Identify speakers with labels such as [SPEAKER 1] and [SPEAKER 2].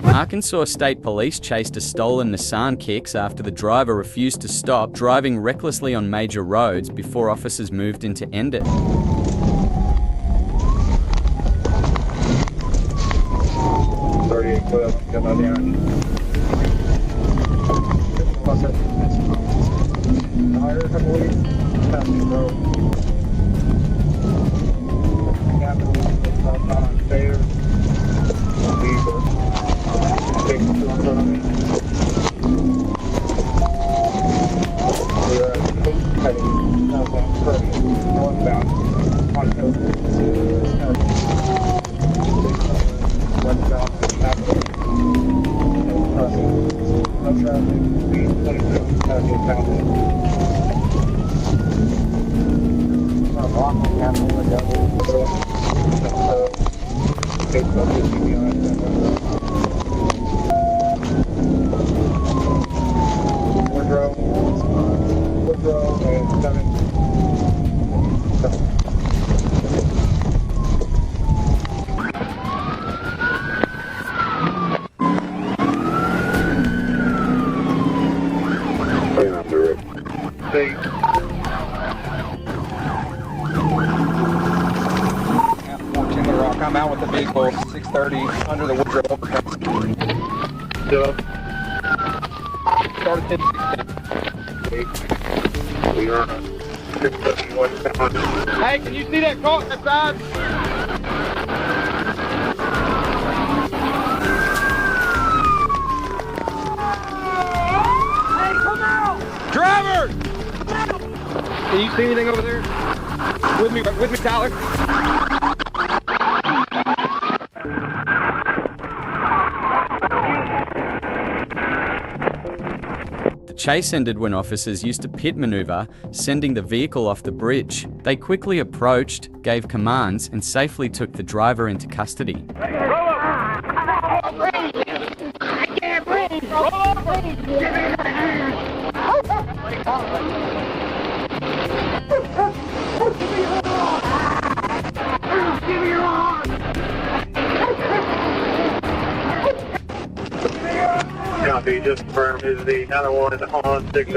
[SPEAKER 1] Arkansas State Police chased a stolen Nissan Kicks after the driver refused to stop, driving recklessly on major roads before officers moved in to end it.
[SPEAKER 2] I'm out with the vehicle, 6:30, under the Woodrow overpass. Started 10:16.
[SPEAKER 3] We are 6:31.
[SPEAKER 2] Hey, can you see that car on that side?
[SPEAKER 4] Hey, come out!
[SPEAKER 2] Driver!
[SPEAKER 4] Come out!
[SPEAKER 2] Can you see anything over there? With me, Tyler.
[SPEAKER 1] The chase ended when officers used a pit maneuver, sending the vehicle off the bridge. They quickly approached, gave commands, and safely took the driver into custody.
[SPEAKER 4] I can't breathe! Give me your arm!
[SPEAKER 3] Copy, just confirm, is the 901 on 6:30?